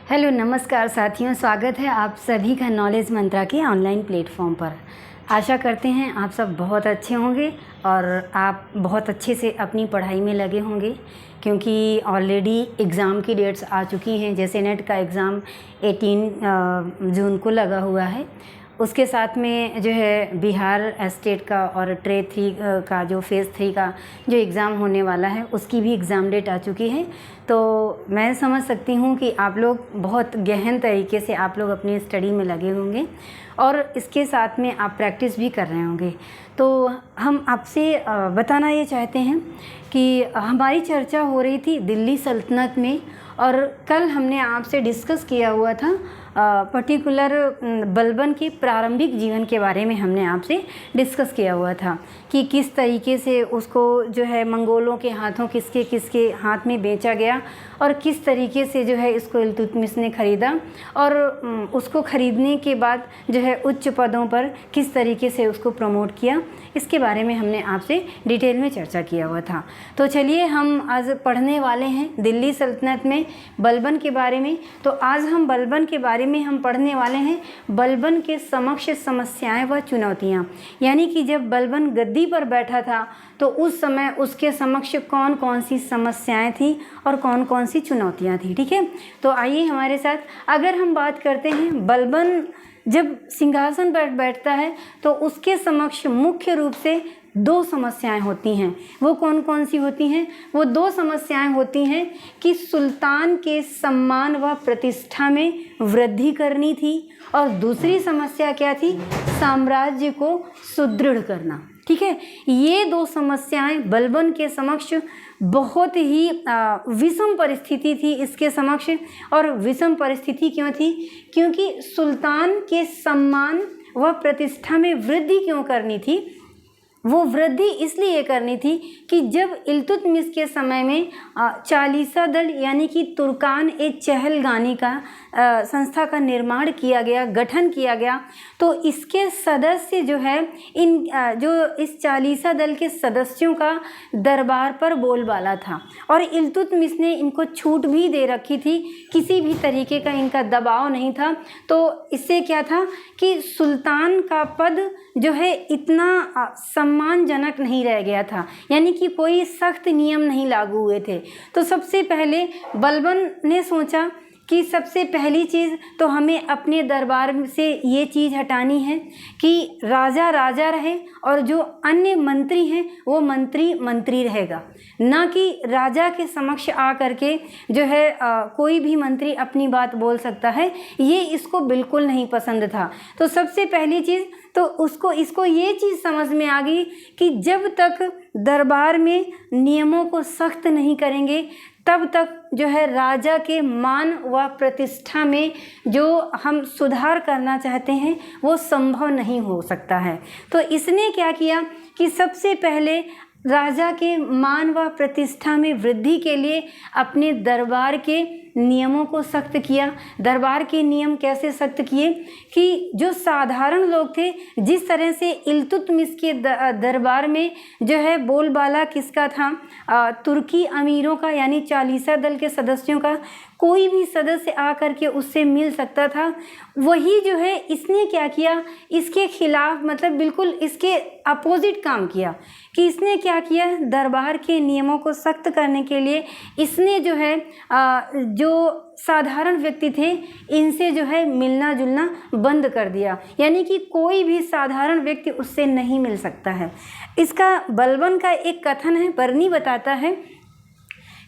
Hello नमस्कार साथियों, स्वागत है आप सभी का नॉलेज मंत्रा के ऑनलाइन प्लेटफॉर्म पर। आशा करते हैं आप सब बहुत अच्छे होंगे और आप बहुत अच्छे से अपनी पढ़ाई में लगे होंगे, क्योंकि ऑलरेडी एग्ज़ाम की डेट्स आ चुकी हैं। जैसे नेट का एग्ज़ाम 18 जून को लगा हुआ है, उसके साथ में जो है बिहार स्टेट का और ट्रे 3 का जो फेज़ 3 का जो एग्ज़ाम होने वाला है उसकी भी एग्ज़ाम डेट आ चुकी है। तो मैं समझ सकती हूँ कि आप लोग बहुत गहन तरीके से आप लोग अपनी स्टडी में लगे होंगे और इसके साथ में आप प्रैक्टिस भी कर रहे होंगे। तो हम आपसे बताना ये चाहते हैं कि हमारी चर्चा हो रही थी दिल्ली सल्तनत में, और कल हमने आपसे डिस्कस किया हुआ था पर्टिकुलर बलबन के प्रारंभिक जीवन के बारे में हमने आपसे डिस्कस किया हुआ था कि किस तरीके से उसको जो है मंगोलों के हाथों किसके किसके हाथ में बेचा गया और किस तरीके से जो है इसको इल्तुतमिश ने ख़रीदा और उसको ख़रीदने के बाद जो है उच्च पदों पर किस तरीके से उसको प्रमोट किया, इसके बारे में हमने आपसे डिटेल में चर्चा किया हुआ था। तो चलिए हम आज पढ़ने वाले हैं दिल्ली सल्तनत में बलबन के बारे में। तो आज हम बलबन के बारे में हम पढ़ने वाले हैं बलबन के समक्ष समस्याएं व चुनौतियां, यानी कि जब बलबन गद्दी पर बैठा था तो उस समय उसके समक्ष कौन कौन सी समस्याएं थी और कौन कौन सी चुनौतियां थी। ठीक है, तो आइए हमारे साथ। अगर हम बात करते हैं बलबन जब सिंहासन पर बैठता है तो उसके समक्ष मुख्य रूप से 2 समस्याएं होती हैं। वो कौन कौन सी होती हैं? वो 2 समस्याएं होती हैं कि सुल्तान के सम्मान व प्रतिष्ठा में वृद्धि करनी थी, और दूसरी समस्या क्या थी? साम्राज्य को सुदृढ़ करना। ठीक है, ये 2 समस्याएं बलबन के समक्ष बहुत ही विषम परिस्थिति थी इसके समक्ष। और विषम परिस्थिति क्यों थी? क्योंकि सुल्तान के सम्मान व प्रतिष्ठा में वृद्धि क्यों करनी थी? वो वृद्धि इसलिए करनी थी कि जब इल्तुतमिश के समय में चालीसा दल यानी कि तुर्कान ए चहलगानी का संस्था का निर्माण किया गया, गठन किया गया, तो इसके सदस्य जो है जो इस चालीसा दल के सदस्यों का दरबार पर बोलबाला था, और इल्तुतमिश ने इनको छूट भी दे रखी थी, किसी भी तरीके का इनका दबाव नहीं था। तो इससे क्या था कि सुल्तान का पद जो है इतना सम्मानजनक नहीं रह गया था, यानी कि कोई सख्त नियम नहीं लागू हुए थे। तो सबसे पहले बलबन ने सोचा कि सबसे पहली चीज़ तो हमें अपने दरबार से ये चीज़ हटानी है कि राजा राजा रहे और जो अन्य मंत्री हैं वो मंत्री मंत्री रहेगा, ना कि राजा के समक्ष आ करके जो है कोई भी मंत्री अपनी बात बोल सकता है। ये इसको बिल्कुल नहीं पसंद था। तो सबसे पहली चीज़ तो इसको ये चीज़ समझ में आ गई कि जब तक दरबार में नियमों को सख्त नहीं करेंगे तब तक जो है राजा के मान व प्रतिष्ठा में जो हम सुधार करना चाहते हैं वो संभव नहीं हो सकता है। तो इसने क्या किया कि सबसे पहले राजा के मान व प्रतिष्ठा में वृद्धि के लिए अपने दरबार के नियमों को सख्त किया। दरबार के नियम कैसे सख्त किए कि जो साधारण लोग थे, जिस तरह से इल्तुतमिश के दरबार में जो है बोलबाला किसका था? तुर्की अमीरों का, यानी चालीसा दल के सदस्यों का। कोई भी सदस्य आकर के उससे मिल सकता था। वही जो है इसने क्या किया, इसके खिलाफ मतलब बिल्कुल इसके अपोजिट काम किया कि इसने क्या किया, दरबार के नियमों को सख्त करने के लिए इसने जो है जो साधारण व्यक्ति थे इनसे जो है मिलना जुलना बंद कर दिया, यानी कि कोई भी साधारण व्यक्ति उससे नहीं मिल सकता है। इसका बलबन का एक कथन है, बरनी बताता है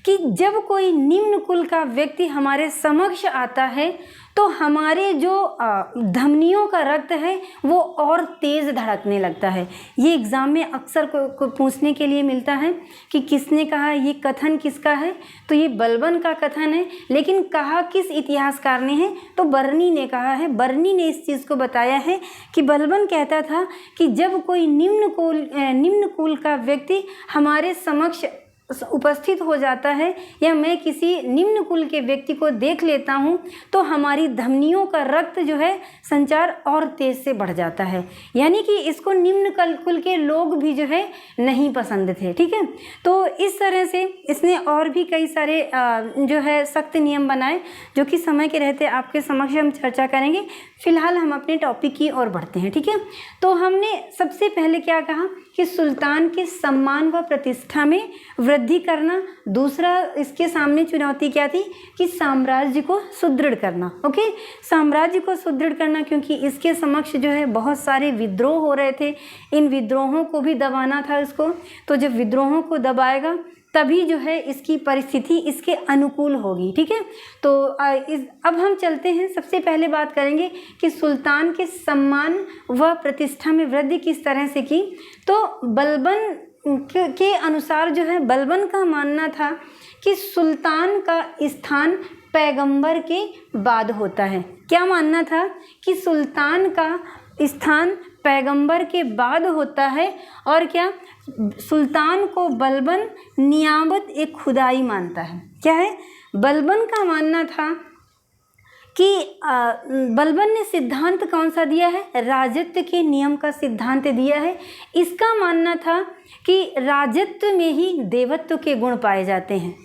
कि जब कोई निम्न कुल का व्यक्ति हमारे समक्ष आता है तो हमारे जो धमनियों का रक्त है वो और तेज़ धड़कने लगता है। ये एग्ज़ाम में अक्सर को पूछने के लिए मिलता है कि किसने कहा, ये कथन किसका है? तो ये बलबन का कथन है, लेकिन कहा किस इतिहासकार ने है? तो बरनी ने कहा है। बरनी ने इस चीज़ को बताया है कि बलबन कहता था कि जब कोई निम्न कुल का व्यक्ति हमारे समक्ष उपस्थित हो जाता है या मैं किसी निम्न कुल के व्यक्ति को देख लेता हूँ तो हमारी धमनियों का रक्त जो है संचार और तेज से बढ़ जाता है। यानी कि इसको निम्न कुल के लोग भी जो है नहीं पसंद थे। ठीक है, तो इस तरह से इसने और भी कई सारे जो है सख्त नियम बनाए जो कि समय के रहते आपके समक्ष हम चर्चा करेंगे। फिलहाल हम अपने टॉपिक की ओर बढ़ते हैं। ठीक है, तो हमने सबसे पहले क्या कहा कि सुल्तान के सम्मान व प्रतिष्ठा में वृद्धि करना। दूसरा इसके सामने चुनौती क्या थी कि साम्राज्य को सुदृढ़ करना। ओके, साम्राज्य को सुदृढ़ करना, क्योंकि इसके समक्ष जो है बहुत सारे विद्रोह हो रहे थे, इन विद्रोहों को भी दबाना था इसको। तो जब विद्रोहों को दबाएगा तभी जो है इसकी परिस्थिति इसके अनुकूल होगी। ठीक है, तो अब हम चलते हैं, सबसे पहले बात करेंगे कि सुल्तान के सम्मान व प्रतिष्ठा में वृद्धि किस तरह से की। तो बलबन के अनुसार जो है बलबन का मानना था कि सुल्तान का स्थान पैगंबर के बाद होता है। क्या मानना था कि सुल्तान का स्थान पैगंबर के बाद होता है, और क्या सुल्तान को बलबन नियामत ए खुदाई मानता है। क्या है, बलबन का मानना था कि बलबन ने सिद्धांत कौन सा दिया है, राजत्व के नियम का सिद्धांत दिया है। इसका मानना था कि राजत्व में ही देवत्व के गुण पाए जाते हैं।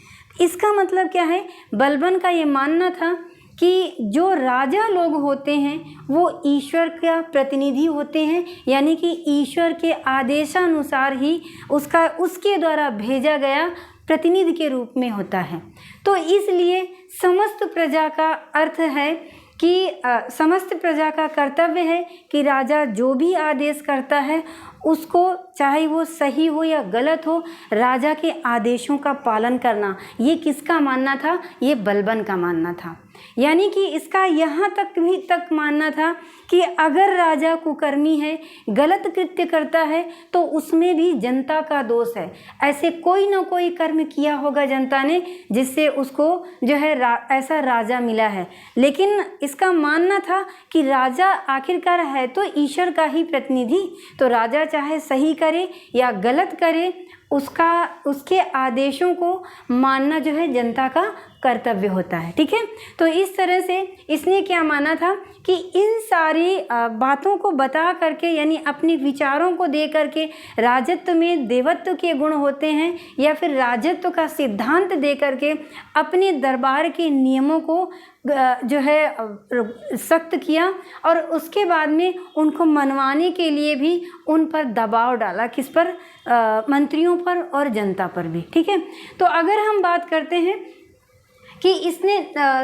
इसका मतलब क्या है, बलबन का ये मानना था कि जो राजा लोग होते हैं वो ईश्वर का प्रतिनिधि होते हैं, यानी कि ईश्वर के आदेशानुसार ही उसके द्वारा भेजा गया प्रतिनिधि के रूप में होता है। तो इसलिए समस्त प्रजा का अर्थ है कि समस्त प्रजा का कर्तव्य है कि राजा जो भी आदेश करता है उसको, चाहे वो सही हो या गलत हो, राजा के आदेशों का पालन करना। ये किसका मानना था, ये बलबन का मानना था। यानी कि इसका यहाँ तक मानना था कि अगर राजा कुकर्मी है, गलत कृत्य करता है, तो उसमें भी जनता का दोष है। ऐसे कोई ना कोई कर्म किया होगा जनता ने जिससे उसको जो है ऐसा राजा मिला है। लेकिन इसका मानना था कि राजा आखिरकार है तो ईश्वर का ही प्रतिनिधि, तो राजा चाहे सही करे या गलत करे, उसके आदेशों को मानना जो है जनता का कर्तव्य होता है। ठीक है, तो इस तरह से इसने क्या माना था कि इन सारी बातों को बता करके, यानी अपने विचारों को दे करके, राजत्व में देवत्व के गुण होते हैं या फिर राजत्व का सिद्धांत दे करके अपने दरबार के नियमों को जो है सख्त किया, और उसके बाद में उनको मनवाने के लिए भी उन पर दबाव डाला। किस पर, मंत्रियों पर और जनता पर भी। ठीक है, तो अगर हम बात करते हैं कि इसने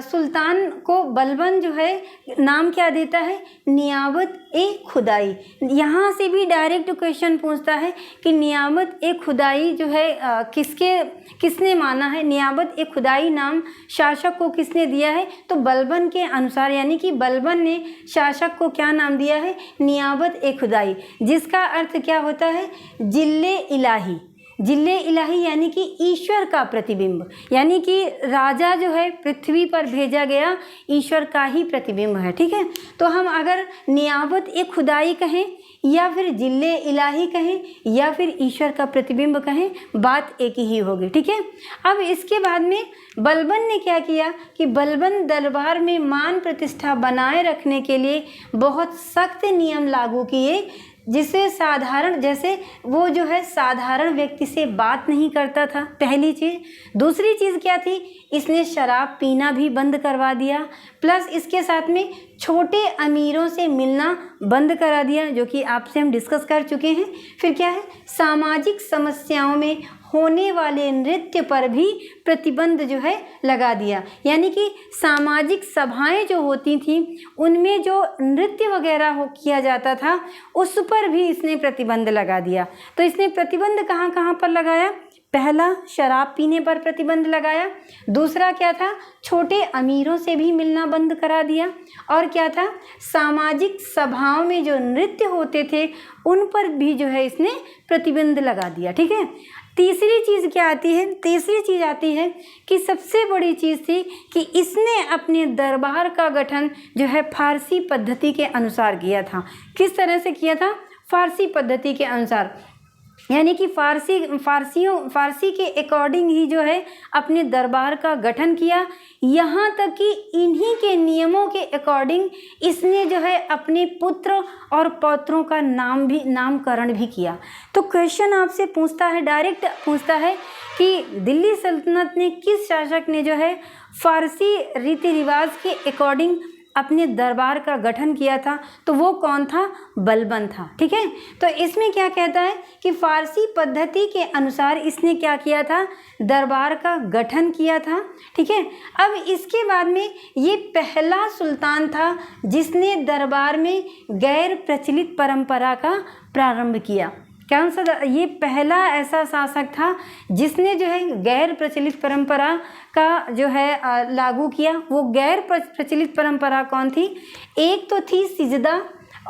सुल्तान को बलबन जो है नाम क्या देता है, नियामत ए खुदाई। यहाँ से भी डायरेक्ट क्वेश्चन पूछता है कि नियामत ए खुदाई जो है किसने माना है, नियामत ए खुदाई नाम शासक को किसने दिया है। तो बलबन के अनुसार, यानी कि बलबन ने शासक को क्या नाम दिया है, नियामत ए खुदाई, जिसका अर्थ क्या होता है, जिल्ले इलाही। जिल्ले इलाही यानी कि ईश्वर का प्रतिबिंब, यानी कि राजा जो है पृथ्वी पर भेजा गया ईश्वर का ही प्रतिबिंब है। ठीक है, तो हम अगर नियामत ए खुदाई कहें या फिर जिल्ले इलाही कहें या फिर ईश्वर का प्रतिबिंब कहें, बात एक ही होगी। ठीक है, अब इसके बाद में बलबन ने क्या किया कि बलबन दरबार में मान प्रतिष्ठा बनाए रखने के लिए बहुत सख्त नियम लागू किए, जिसे साधारण, जैसे वो जो है साधारण व्यक्ति से बात नहीं करता था, पहली चीज़। दूसरी चीज़ क्या थी, इसने शराब पीना भी बंद करवा दिया, प्लस इसके साथ में छोटे अमीरों से मिलना बंद करा दिया, जो कि आपसे हम डिस्कस कर चुके हैं। फिर क्या है, सामाजिक समस्याओं में होने वाले नृत्य पर भी प्रतिबंध जो है लगा दिया, यानी कि सामाजिक सभाएं जो होती थी उनमें जो नृत्य वगैरह किया जाता था उस पर भी इसने प्रतिबंध लगा दिया। तो इसने प्रतिबंध कहाँ कहाँ पर लगाया, पहला शराब पीने पर प्रतिबंध लगाया, दूसरा क्या था, छोटे अमीरों से भी मिलना बंद करा दिया, और क्या था, सामाजिक सभाओं में जो नृत्य होते थे उन पर भी जो है इसने प्रतिबंध लगा दिया। ठीक है, तीसरी चीज़ क्या आती है, तीसरी चीज़ आती है कि सबसे बड़ी चीज़ थी कि इसने अपने दरबार का गठन जो है फारसी पद्धति के अनुसार किया था। किस तरह से किया था, फारसी पद्धति के अनुसार। यानी कि फारसी के अकॉर्डिंग ही जो है अपने दरबार का गठन किया। यहाँ तक कि इन्हीं के नियमों के अकॉर्डिंग इसने जो है अपने पुत्र और पौत्रों का नामकरण भी किया। तो क्वेश्चन आपसे पूछता है, डायरेक्ट पूछता है कि दिल्ली सल्तनत ने किस शासक ने जो है फारसी रीति रिवाज के अकॉर्डिंग अपने दरबार का गठन किया था, तो वो कौन था? बलबन था। ठीक है, तो इसमें क्या कहता है कि फारसी पद्धति के अनुसार इसने क्या किया था? दरबार का गठन किया था। ठीक है, अब इसके बाद में ये पहला सुल्तान था जिसने दरबार में गैर प्रचलित परंपरा का प्रारंभ किया। कौन सा? ये पहला ऐसा शासक था जिसने जो है गैर प्रचलित परंपरा का जो है लागू किया। वो गैर प्रचलित परंपरा कौन थी? एक तो थी सिजदा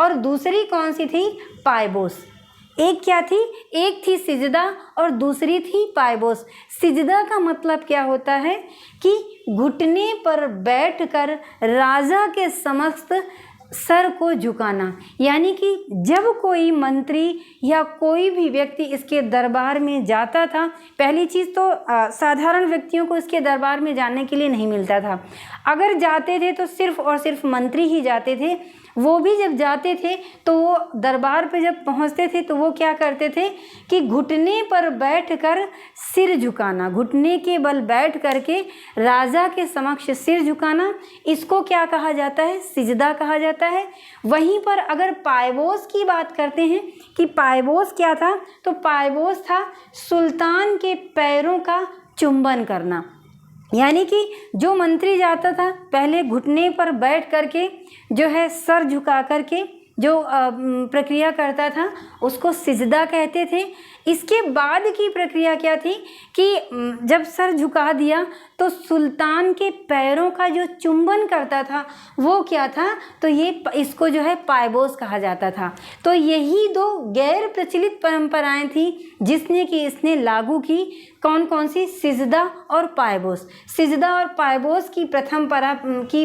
और दूसरी कौन सी थी? पायबोस। एक क्या थी? एक थी सिजदा और दूसरी थी पायबोस। सिजदा का मतलब क्या होता है कि घुटने पर बैठकर राजा के समक्ष सर को झुकाना। यानी कि जब कोई मंत्री या कोई भी व्यक्ति इसके दरबार में जाता था, पहली चीज़ तो साधारण व्यक्तियों को इसके दरबार में जाने के लिए नहीं मिलता था। अगर जाते थे तो सिर्फ और सिर्फ मंत्री ही जाते थे। वो भी जब जाते थे तो वो दरबार पे जब पहुंचते थे तो वो क्या करते थे कि घुटने पर बैठकर सिर झुकाना, घुटने के बल बैठ करके राजा के समक्ष सिर झुकाना, इसको क्या कहा जाता है? सिजदा कहा जाता है। वहीं पर अगर पायबोस की बात करते हैं कि पायबोस क्या था, तो पायबोस था सुल्तान के पैरों का चुंबन करना। यानी कि जो मंत्री जाता था पहले घुटने पर बैठ करके जो है सर झुका करके जो प्रक्रिया करता था उसको सिजदा कहते थे। इसके बाद की प्रक्रिया क्या थी कि जब सर झुका दिया तो सुल्तान के पैरों का जो चुंबन करता था वो क्या था? तो ये इसको जो है पायबोस कहा जाता था। तो यही दो गैर प्रचलित परंपराएं थी जिसने कि इसने लागू की। कौन कौन सी? सिजदा और पायबोस। सिजदा और पायबोस की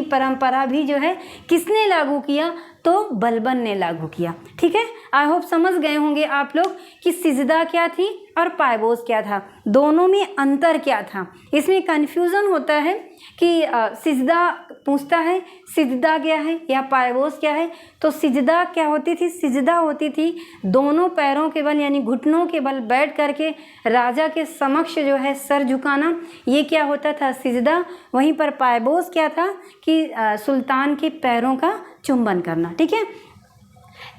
परंपरा भी जो है किसने लागू किया? तो बलबन ने लागू किया। ठीक है, आई होप समझ गए होंगे आप लोग कि सिजदा क्या थी और पायबोस क्या था, दोनों में अंतर क्या था। इसमें कन्फ्यूज़न होता है कि सिजदा पूछता है सिजदा क्या है या पायबोस क्या है। तो सिजदा क्या होती थी? सिजदा होती थी दोनों पैरों के बल यानी घुटनों के बल बैठ करके राजा के समक्ष जो है सर झुकाना, ये क्या होता था? सिजदा। वहीं पर पायबोस क्या था कि सुल्तान के पैरों का चुंबन करना। ठीक है,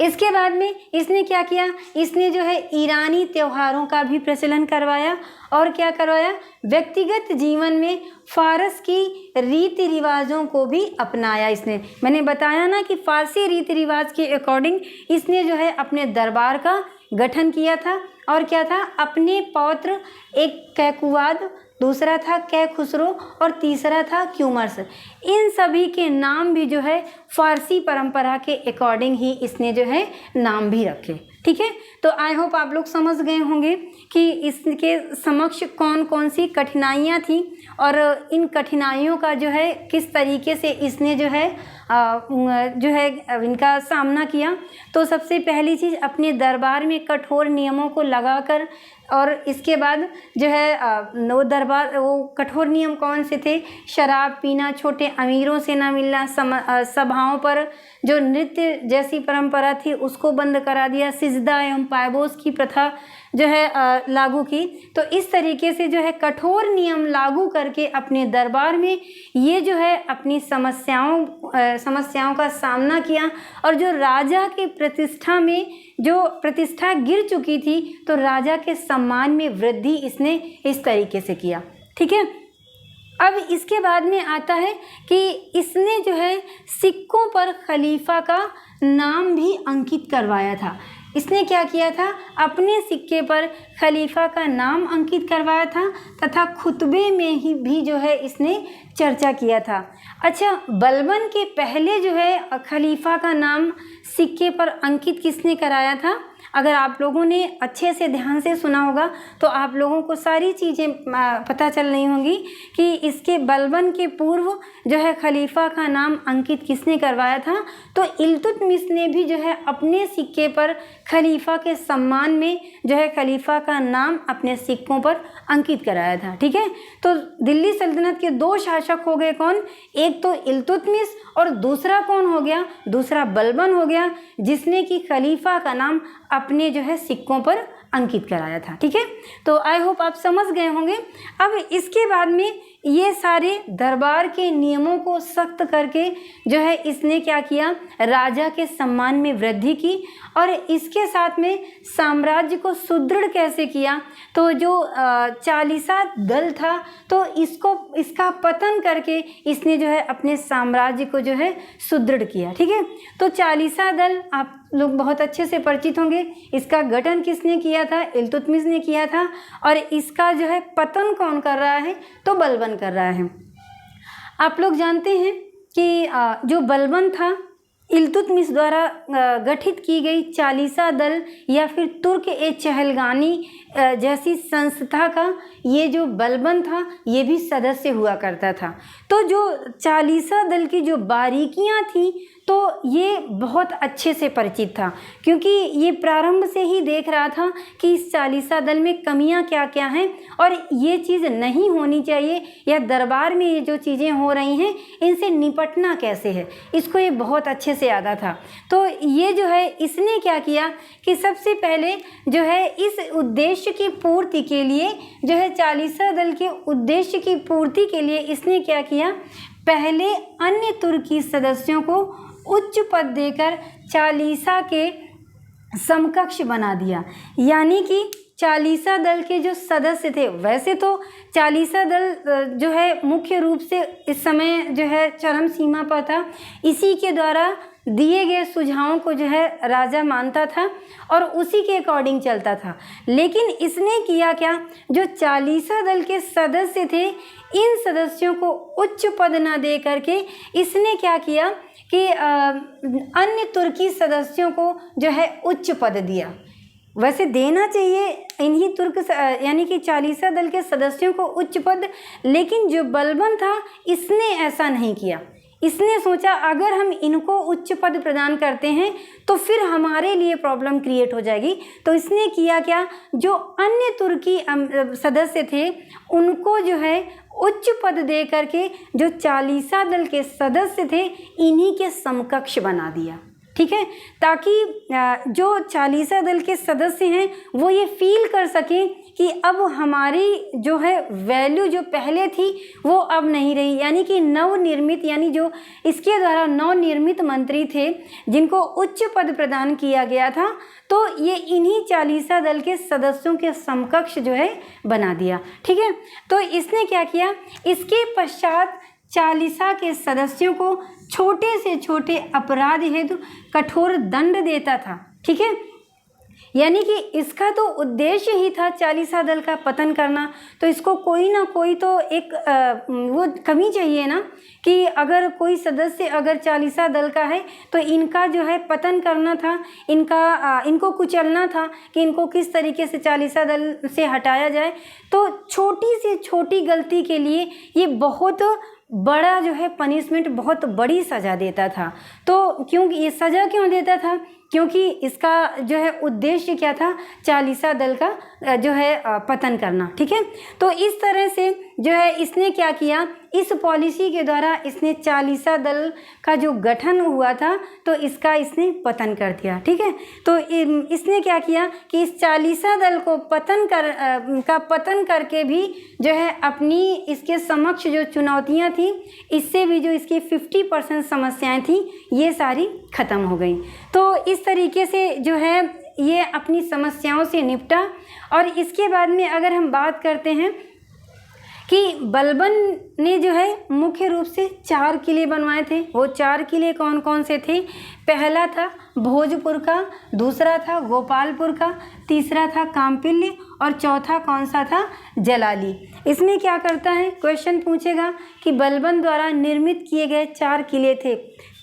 इसके बाद में इसने क्या किया? इसने जो है ईरानी त्योहारों का भी प्रचलन करवाया। और क्या करवाया? व्यक्तिगत जीवन में फारस की रीति रिवाजों को भी अपनाया इसने। मैंने बताया ना कि फारसी रीति रिवाज के अकॉर्डिंग इसने जो है अपने दरबार का गठन किया था। और क्या था? अपने पौत्र, एक कैकुवाद, दूसरा था कैखुसरो और तीसरा था क्यूमर्स। इन सभी के नाम भी जो है फारसी परंपरा के अकॉर्डिंग ही इसने जो है नाम भी रखे। ठीक है, तो आई होप आप लोग समझ गए होंगे कि इसके समक्ष कौन कौन सी कठिनाइयाँ थी और इन कठिनाइयों का जो है किस तरीके से इसने जो है इनका सामना किया। तो सबसे पहली चीज़ अपने दरबार में कठोर नियमों को लगाकर, और इसके बाद जो है वो कठोर नियम कौन से थे? शराब पीना, छोटे अमीरों से ना मिलना, सभाओं पर जो नृत्य जैसी परंपरा थी उसको बंद करा दिया, सिजदा एवं पायबोस की प्रथा जो है लागू की। तो इस तरीके से जो है कठोर नियम लागू करके अपने दरबार में ये जो है अपनी समस्याओं का सामना किया। और जो राजा की प्रतिष्ठा में जो प्रतिष्ठा गिर चुकी थी तो राजा के सम्मान में वृद्धि इसने इस तरीके से किया। ठीक है, अब इसके बाद में आता है कि इसने जो है सिक्कों पर खलीफा का नाम भी अंकित करवाया था। इसने क्या किया था? अपने सिक्के पर खलीफा का नाम अंकित करवाया था तथा खुतबे में ही भी जो है इसने चर्चा किया था। अच्छा, बलबन के पहले जो है खलीफा का नाम सिक्के पर अंकित किसने कराया था? अगर आप लोगों ने अच्छे से ध्यान से सुना होगा तो आप लोगों को सारी चीज़ें पता चल रही होंगी कि इसके बलबन के पूर्व जो है खलीफा का नाम अंकित किसने करवाया था। तो इल्तुतमिश ने भी जो है अपने सिक्के पर खलीफा के सम्मान में जो है खलीफा का नाम अपने सिक्कों पर अंकित कराया था। ठीक है, तो दिल्ली सल्तनत के 2 शासक हो गए कौन? एक तो इल्तुतमिश और दूसरा कौन हो गया? दूसरा बलबन हो गया, जिसने कि खलीफा का नाम अपने जो है सिक्कों पर अंकित कराया था। ठीक है, तो आई होप आप समझ गए होंगे। अब इसके बाद में ये सारे दरबार के नियमों को सख्त करके जो है इसने क्या किया? राजा के सम्मान में वृद्धि की और इसके साथ में साम्राज्य को सुदृढ़ कैसे किया? तो जो चालीसा दल था तो इसका पतन करके इसने जो है अपने साम्राज्य को जो है सुदृढ़ किया। ठीक है, तो चालीसा दल आप लोग बहुत अच्छे से परिचित होंगे। इसका गठन किसने किया था? इल्तुतमिश ने किया था। और इसका जो है पतन कौन कर रहा है? तो बलबन कर रहा है। आप लोग जानते हैं कि जो बलबन था इल्तुतमिश द्वारा गठित की गई चालीसा दल या फिर तुर्क-ए-चहलगानी जैसी संस्था का ये जो बलबन था ये भी सदस्य हुआ करता था। तो जो चालीसा दल की जो बारीकियां थी तो ये बहुत अच्छे से परिचित था, क्योंकि ये प्रारंभ से ही देख रहा था कि इस चालीसा दल में कमियां क्या क्या हैं और ये चीज़ नहीं होनी चाहिए, या दरबार में ये जो चीज़ें हो रही हैं इनसे निपटना कैसे है, इसको ये बहुत अच्छे से आता था। तो ये जो है इसने क्या किया कि सबसे पहले जो है इस उद्देश्य की पूर्ति के लिए जो है चालीसा दल के उद्देश्य की पूर्ति के लिए इसने क्या किया? पहले अन्य तुर्की सदस्यों को उच्च पद देकर चालीसा के समकक्ष बना दिया। यानी कि चालीसा दल के जो सदस्य थे, वैसे तो चालीसा दल जो है मुख्य रूप से इस समय जो है चरम सीमा पर था, इसी के द्वारा दिए गए सुझावों को जो है राजा मानता था और उसी के अकॉर्डिंग चलता था। लेकिन इसने किया क्या? जो चालीसा दल के सदस्य थे इन सदस्यों को उच्च पद न दे करके इसने क्या किया कि अन्य तुर्की सदस्यों को जो है उच्च पद दिया। वैसे देना चाहिए इन्हीं तुर्क यानी कि चालीसा दल के सदस्यों को उच्च पद, लेकिन जो बलबन था इसने ऐसा नहीं किया। इसने सोचा अगर हम इनको उच्च पद प्रदान करते हैं तो फिर हमारे लिए प्रॉब्लम क्रिएट हो जाएगी। तो इसने किया क्या? जो अन्य तुर्की सदस्य थे उनको जो है उच्च पद दे करके जो चालीसा दल के सदस्य थे इन्हीं के समकक्ष बना दिया। ठीक है, ताकि जो चालीसा दल के सदस्य हैं वो ये फील कर सकें कि अब हमारी जो है वैल्यू जो पहले थी वो अब नहीं रही। यानी कि नवनिर्मित, यानी जो इसके द्वारा नवनिर्मित मंत्री थे जिनको उच्च पद प्रदान किया गया था, तो ये इन्हीं चालीसा दल के सदस्यों के समकक्ष जो है बना दिया। ठीक है, तो इसने क्या किया? इसके पश्चात चालीसा के सदस्यों को छोटे से छोटे अपराध हेतु कठोर दंड देता था। ठीक है, यानी कि इसका तो उद्देश्य ही था चालीसा दल का पतन करना, तो इसको कोई ना कोई तो एक वो कमी चाहिए ना कि अगर कोई सदस्य अगर चालीसा दल का है तो इनका जो है पतन करना था, इनको कुचलना था कि इनको किस तरीके से चालीसा दल से हटाया जाए। तो छोटी से छोटी गलती के लिए ये बहुत बड़ा जो है पनिशमेंट, बहुत बड़ी सज़ा देता था। तो क्योंकि ये सज़ा क्यों देता था? क्योंकि इसका जो है उद्देश्य क्या था? चालीसा दल का जो है पतन करना। ठीक है, तो इस तरह से जो है इसने क्या किया? इस पॉलिसी के द्वारा इसने चालीसा दल का जो गठन हुआ था तो इसका इसने पतन कर दिया। ठीक है, तो इसने क्या किया कि इस चालीसा दल को पतन करके भी जो है अपनी इसके समक्ष जो चुनौतियां थी इससे भी जो इसकी 50% समस्याएं थी ये सारी ख़त्म हो गई। तो इस तरीके से जो है ये अपनी समस्याओं से निपटा। और इसके बाद में अगर हम बात करते हैं कि बलबन ने जो है मुख्य रूप से 4 किले बनवाए थे। वो 4 किले कौन कौन से थे? पहला था भोजपुर का, दूसरा था गोपालपुर का, तीसरा था काम्पिल्य और चौथा कौन सा था, जलाली। इसमें क्या करता है, क्वेश्चन पूछेगा कि बलबन द्वारा निर्मित किए गए 4 किले थे,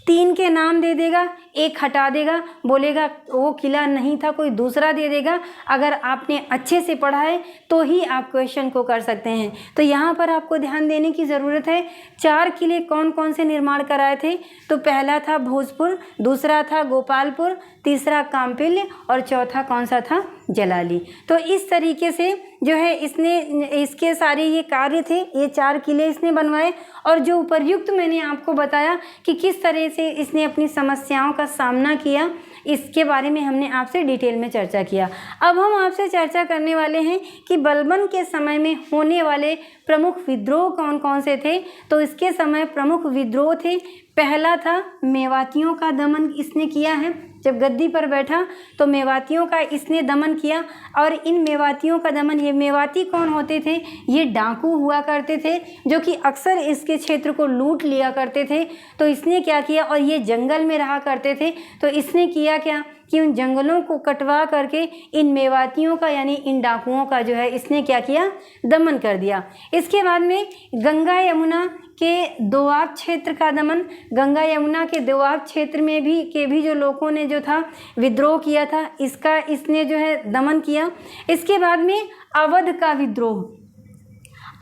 3 के नाम दे देगा, 1 हटा देगा, बोलेगा वो किला नहीं था, कोई दूसरा दे देगा। अगर आपने अच्छे से पढ़ा है तो ही आप क्वेश्चन को कर सकते हैं। तो यहाँ पर आपको ध्यान देने की ज़रूरत है। 4 किले कौन कौन से निर्माण कराए थे, तो पहला था भोजपुर, दूसरा था गोपालपुर, तीसरा काम्पिल्य और चौथा कौन सा था, जलाली। तो इस तरीके से जो है इसके सारे ये कार्य थे, ये 4 किले इसने बनवाए। और जो उपर्युक्त मैंने आपको बताया कि किस तरह से इसने अपनी समस्याओं का सामना किया, इसके बारे में हमने आपसे डिटेल में चर्चा किया। अब हम आपसे चर्चा करने वाले हैं कि बलबन के समय में होने वाले प्रमुख विद्रोह कौन कौन से थे। तो इसके समय प्रमुख विद्रोह थे, पहला था मेवातियों का दमन इसने किया है। जब गद्दी पर बैठा तो मेवातियों का इसने दमन किया। और इन मेवातियों का दमन, ये मेवाती कौन होते थे, ये डाकू हुआ करते थे जो कि अक्सर इसके क्षेत्र को लूट लिया करते थे। तो इसने क्या किया, और ये जंगल में रहा करते थे, तो इसने किया क्या कि उन जंगलों को कटवा करके इन मेवातियों का यानी इन डाकुओं का जो है इसने क्या किया, दमन कर दिया। इसके बाद में गंगा यमुना के दोआब क्षेत्र का दमन, गंगा यमुना के दोआब क्षेत्र में भी जो लोगों ने जो था विद्रोह किया था, इसका इसने जो है दमन किया। इसके बाद में अवध का विद्रोह,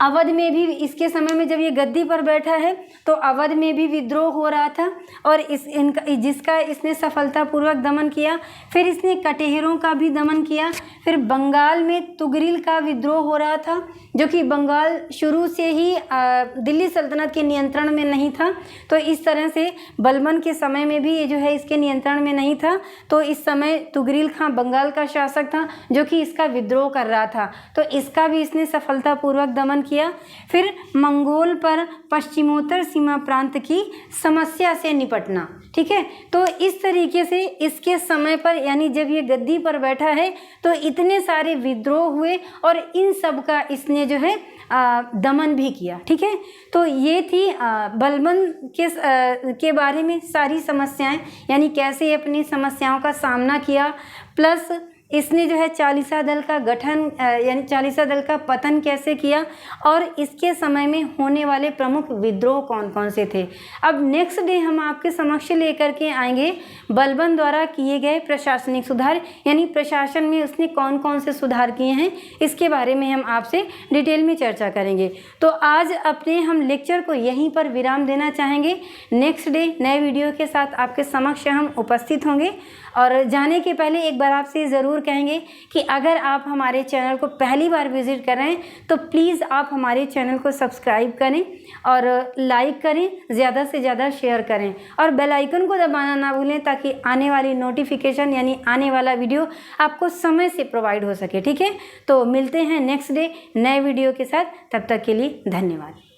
अवध में भी इसके समय में जब ये गद्दी पर बैठा है तो अवध में भी विद्रोह हो रहा था और जिसका इसने सफलतापूर्वक दमन किया। फिर इसने कटेहरों का भी दमन किया। फिर बंगाल में तुगरिल का विद्रोह हो रहा था, जो कि बंगाल शुरू से ही दिल्ली सल्तनत के नियंत्रण में नहीं था। तो इस तरह से बलबन के समय में भी ये जो है इसके नियंत्रण में नहीं था। तो इस समय तुगरिल खां बंगाल का शासक था जो कि इसका विद्रोह कर रहा था, तो इसका भी इसने सफलतापूर्वक दमन किया। फिर मंगोल पर पश्चिमोत्तर सीमा प्रांत की समस्या से निपटना, ठीक है। तो इस तरीके से इसके समय पर यानी जब ये गद्दी पर बैठा है तो इतने सारे विद्रोह हुए और इन सब का इसने जो है दमन भी किया, ठीक है। तो ये थी बलबन के बारे में सारी समस्याएं, यानी कैसे अपनी समस्याओं का सामना किया, प्लस इसने जो है चालीसा दल का गठन यानी चालीसा दल का पतन कैसे किया और इसके समय में होने वाले प्रमुख विद्रोह कौन कौन से थे। अब नेक्स्ट डे हम आपके समक्ष लेकर के आएंगे बलबन द्वारा किए गए प्रशासनिक सुधार, यानी प्रशासन में उसने कौन कौन से सुधार किए हैं, इसके बारे में हम आपसे डिटेल में चर्चा करेंगे। तो आज अपने हम लेक्चर को यहीं पर विराम देना चाहेंगे। नेक्स्ट डे नए वीडियो के साथ आपके समक्ष हम उपस्थित होंगे। और जाने के पहले एक बार आपसे ज़रूर कहेंगे कि अगर आप हमारे चैनल को पहली बार विज़िट कर रहे हैं तो प्लीज़ आप हमारे चैनल को सब्सक्राइब करें और लाइक करें, ज़्यादा से ज़्यादा शेयर करें और बेल आइकन को दबाना ना भूलें ताकि आने वाली नोटिफिकेशन यानी आने वाला वीडियो आपको समय से प्रोवाइड हो सके, ठीक है। तो मिलते हैं नेक्स्ट डे नए वीडियो के साथ, तब तक के लिए धन्यवाद।